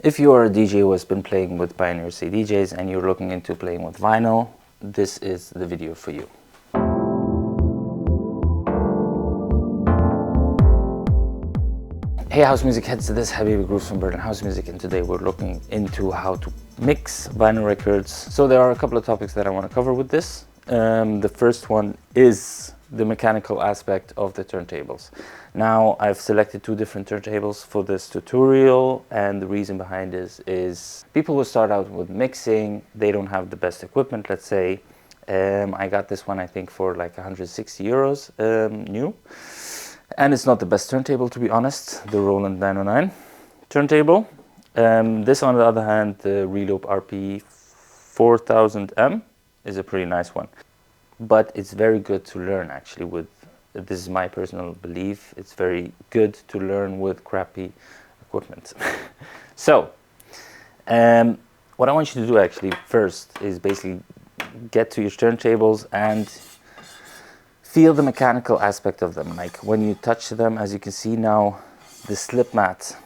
If you are a DJ who has been playing with Pioneer CDJs and you're looking into playing with vinyl, this is the video for you. Hey house music heads, this is Habibi Grooves from Berlin House Music, and today we're looking into how to mix vinyl records. So there are a couple of topics that I want to cover with this. The first one is the mechanical aspect of the turntables. Now I've selected two different turntables for this tutorial, and the reason behind this is people who start out with mixing, they don't have the best equipment, let's say. I got this one I think for like 160 euros new. And it's not the best turntable, to be honest, the Roland 909 turntable. This, on the other hand, the Reloop RP 4000M is a pretty nice one. But it's very good to learn, actually, with, this is my personal belief, it's very good to learn with crappy equipment. So, what I want you to do, actually, first is basically get to your turntables and feel the mechanical aspect of them. Like when you touch them, as you can see now, the slip mat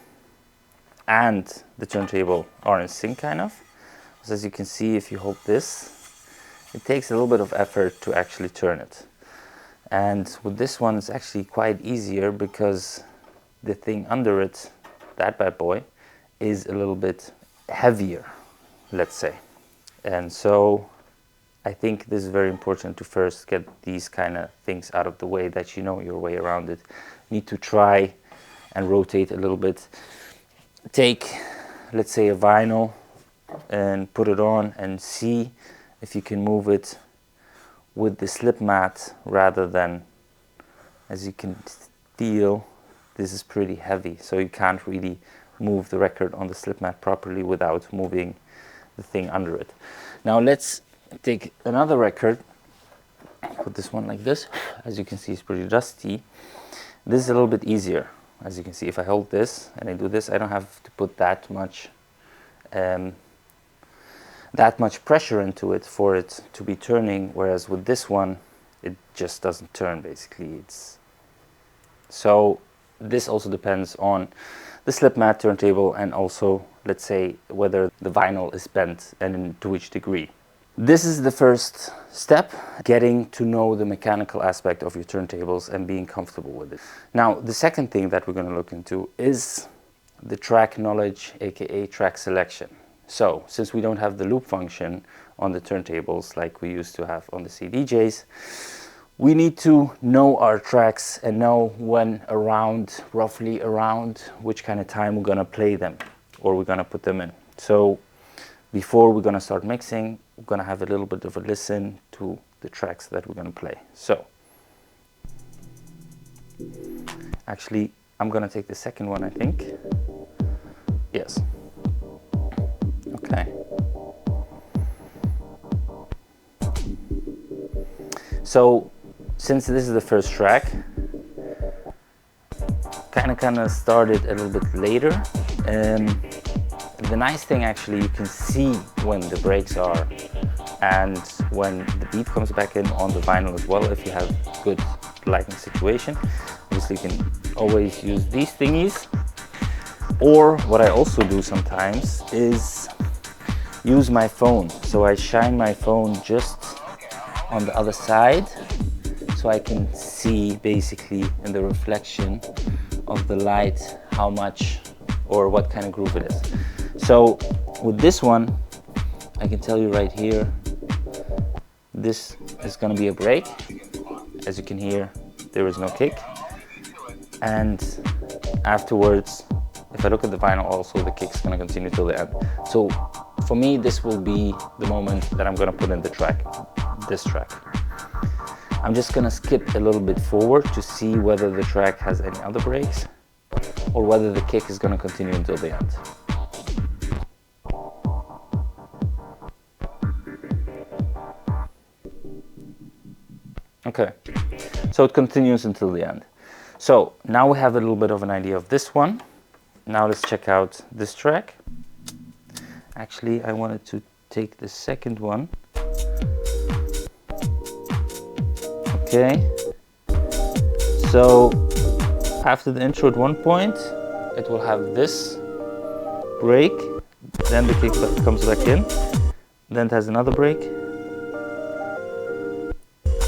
and the turntable are in sync, kind of. So as you can see, if you hold this, it takes a little bit of effort to actually turn it. And with this one, it's actually quite easier because the thing under it, that bad boy, is a little bit heavier, let's say. And so I think this is very important to first get these kind of things out of the way, that you know your way around it. You need to try and rotate a little bit. Take, let's say, a vinyl and put it on and see if you can move it with the slip mat rather than, as you can feel, this is pretty heavy, so you can't really move the record on the slip mat properly without moving the thing under it. Now let's take another record, put this one like this. As you can see, it's pretty dusty. This is a little bit easier. As you can see, if I hold this and I do this, I don't have to put that much pressure into it for it to be turning, whereas with this one it just doesn't turn, basically. So this also depends on the slip mat, turntable, and also, let's say, whether the vinyl is bent and to which degree. This is the first step, getting to know the mechanical aspect of your turntables and being comfortable with it. Now, the second thing that we're going to look into is the track knowledge, aka track selection. So, since we don't have the loop function on the turntables like we used to have on the CDJs, we need to know our tracks and know when around, roughly around, which kind of time we're going to play them or we're going to put them in. So, before we're going to start mixing, we're going to have a little bit of a listen to the tracks that we're going to play. So, actually, I'm going to take the second one, I think. Yes. Okay. So, since this is the first track, kind of started a little bit later. The nice thing, actually, you can see when the breaks are and when the beat comes back in on the vinyl as well, if you have good lighting situation. Obviously, you can always use these thingies. Or what I also do sometimes is use my phone. So I shine my phone just on the other side so I can see basically in the reflection of the light how much or what kind of groove it is. So with this one, I can tell you right here, this is going to be a break. As you can hear, there is no kick. And afterwards, if I look at the vinyl also, the kick's going to continue till the end. So for me, this will be the moment that I'm going to put in the track, this track. I'm just going to skip a little bit forward to see whether the track has any other breaks or whether the kick is going to continue until the end. Okay, so it continues until the end. So now we have a little bit of an idea of this one. Now let's check out this track. Actually, I wanted to take the second one. Okay, so after the intro at one point, it will have this break, then the kick comes back in, then it has another break,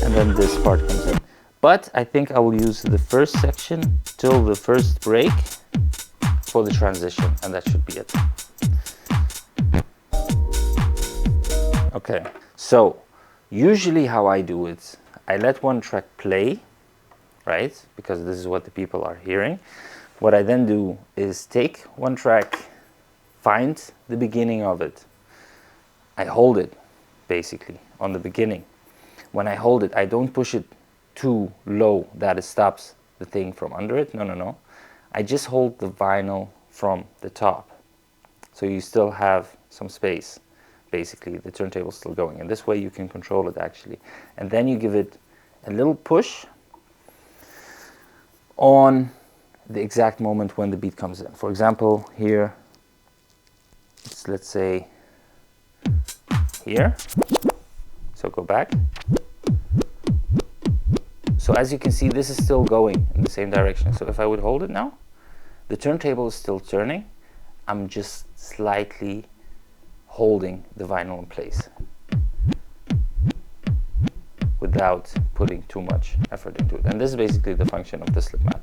and then this part comes in. But I think I will use the first section till the first break for the transition, and that should be it. Okay, so usually how I do it, I let one track play, right? Because this is what the people are hearing. What I then do is take one track, find the beginning of it. I hold it basically on the beginning. When I hold it, I don't push it too low that it stops the thing from under it. No, no, no. I just hold the vinyl from the top. So you still have some space. Basically, the turntable is still going. And this way you can control it actually. And then you give it a little push on the exact moment when the beat comes in. For example, here, let's say here. So go back. So as you can see, this is still going in the same direction. So if I would hold it now, the turntable is still turning. I'm just slightly holding the vinyl in place without putting too much effort into it. And this is basically the function of the slip mat.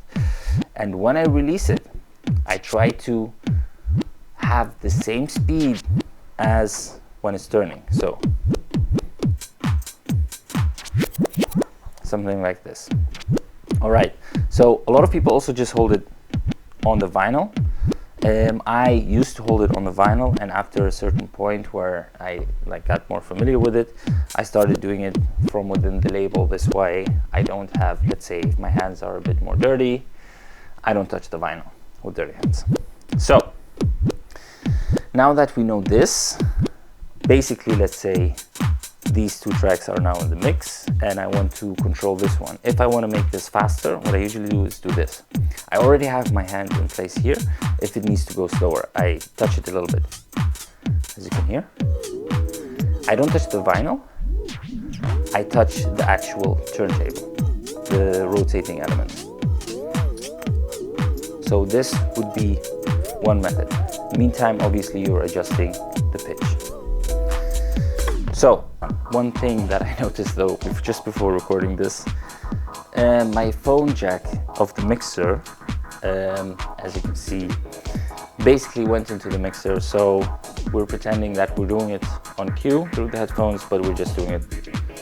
And when I release it, I try to have the same speed as when it's turning. So something like this. All right, so a lot of people also just hold it on the vinyl. I used to hold it on the vinyl, and after a certain point where I got more familiar with it, I started doing it from within the label. This way I don't have, let's say if my hands are a bit more dirty, I don't touch the vinyl with dirty hands. So now that we know this, basically let's say these two tracks are now in the mix and I want to control this one. If I want to make this faster, what I usually do is do this. I already have my hand in place here. If it needs to go slower, I touch it a little bit. As you can hear, I don't touch the vinyl, I touch the actual turntable, the rotating element. So this would be one method. Meantime, obviously you're adjusting the pitch. So one thing that I noticed though, just before recording this, my phone jack of the mixer, as you can see, basically went into the mixer. So we're pretending that we're doing it on cue through the headphones, but we're just doing it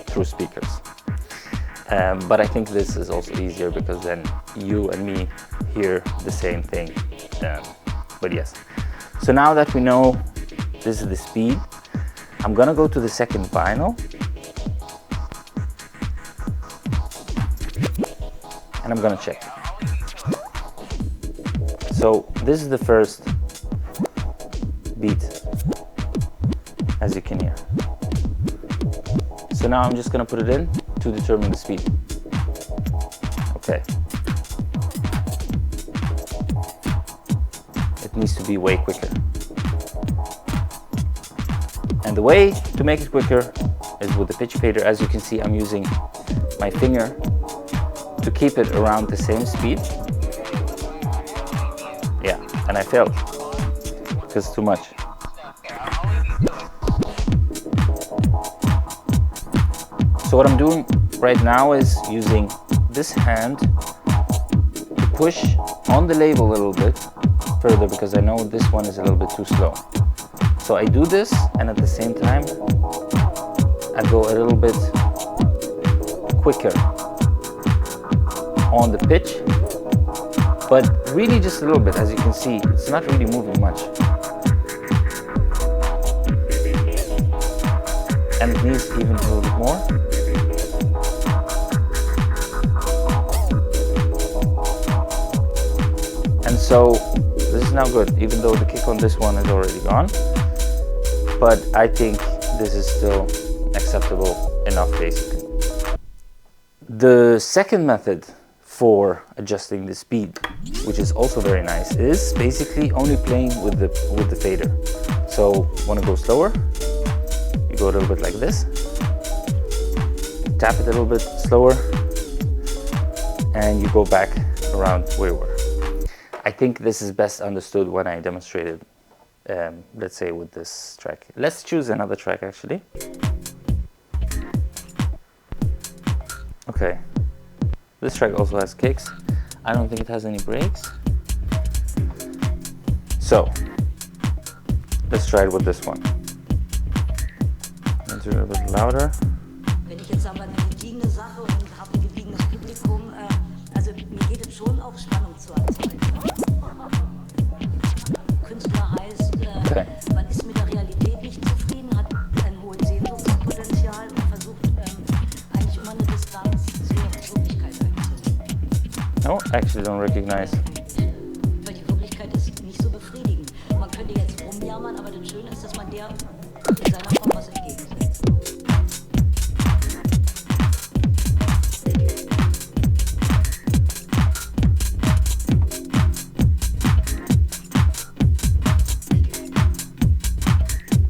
through speakers. But I think this is also easier because then you and me hear the same thing. But yes, so now that we know this is the speed, I'm gonna go to the second vinyl and I'm gonna check. So this is the first beat, as you can hear. So now I'm just gonna put it in to determine the speed. Okay. It needs to be way quicker. And the way to make it quicker is with the pitch fader. As you can see, I'm using my finger to keep it around the same speed. Yeah, and I failed because it's too much. So what I'm doing right now is using this hand to push on the label a little bit further because I know this one is a little bit too slow. So I do this, and at the same time, I go a little bit quicker on the pitch, but really just a little bit. As you can see, it's not really moving much. And it needs even a little bit more. And so this is now good, even though the kick on this one is already gone. But I think this is still acceptable enough, basically. The second method for adjusting the speed, which is also very nice, is basically only playing with the fader. So want to go slower, you go a little bit like this, tap it a little bit slower, and you go back around where we were. I think this is best understood when I demonstrate it let's say with this track. Let's choose another track actually. Okay, this track also has kicks. I don't think it has any breaks. So let's try it with this one. Let's do it a bit louder. Wenn ich jetzt aber eine gediegene Sache und habe ein gediegenes Publikum, also mir geht es schon auch Spannung zu erzeugen. Künstler heißt, man ist mit der Realität nicht zufrieden, hat ein hohes Sehnsuchtspotenzial und versucht eigentlich immer eine Distanz zur Wirklichkeit einzunehmen. No, I actually don't recognize. Weil die Wirklichkeit ist nicht so befriedigend. Man könnte jetzt rumjammern, aber das Schöne ist, dass man der in seiner Form was entgegensetzt.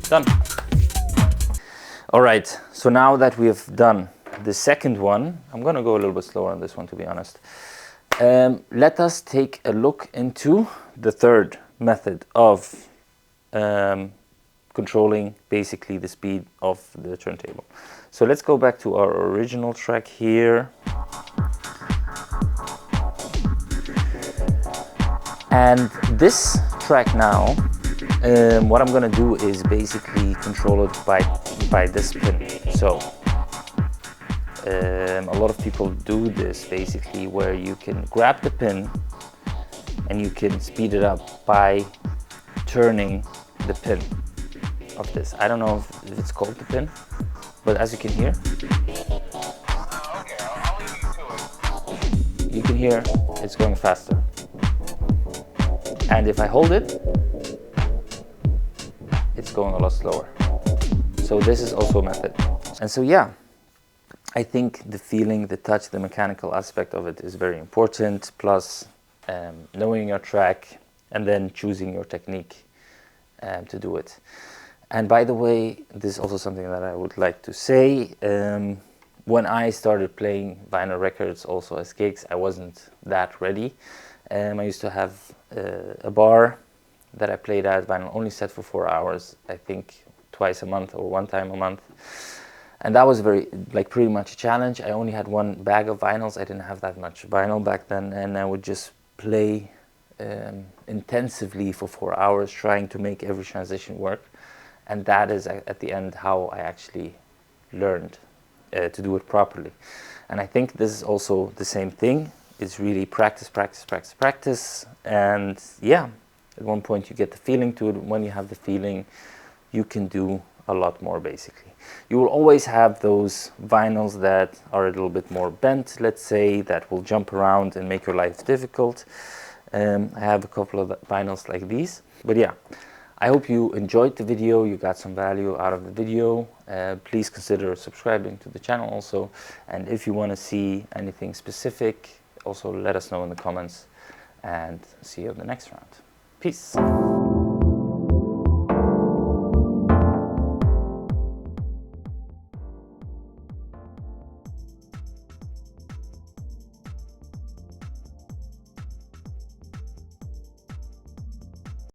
Done. All right, so now that we have done the second one, I'm gonna go a little bit slower on this one, to be honest. Let us take a look into the third method of controlling basically the speed of the turntable. So let's go back to our original track here. And this track now, what I'm gonna do is basically control it by this pin. So a lot of people do this basically, where you can grab the pin and you can speed it up by turning the pin of this. I don't know if it's called the pin, but as you can hear, you can hear it's going faster. And if I hold it, it's going a lot slower. So this is also a method. And so yeah, I think the feeling, the touch, the mechanical aspect of it is very important, plus knowing your track and then choosing your technique to do it. And by the way, this is also something that I would like to say. When I started playing vinyl records also as gigs, I wasn't that ready. I used to have a bar that I played at, vinyl only set for 4 hours, I think twice a month or one time a month. And that was pretty much a challenge. I only had one bag of vinyls. I didn't have that much vinyl back then, and I would just play intensively for 4 hours, trying to make every transition work. And that is at the end how I actually learned to do it properly. And I think this is also the same thing. It's really practice, practice, practice, practice. And yeah, at one point you get the feeling to it. When you have the feeling, you can do a lot more basically. You will always have those vinyls that are a little bit more bent, let's say, that will jump around and make your life difficult. I have a couple of vinyls like these. But yeah, I hope you enjoyed the video, you got some value out of the video. Please consider subscribing to the channel also. And if you want to see anything specific, also let us know in the comments. And see you in the next round. Peace.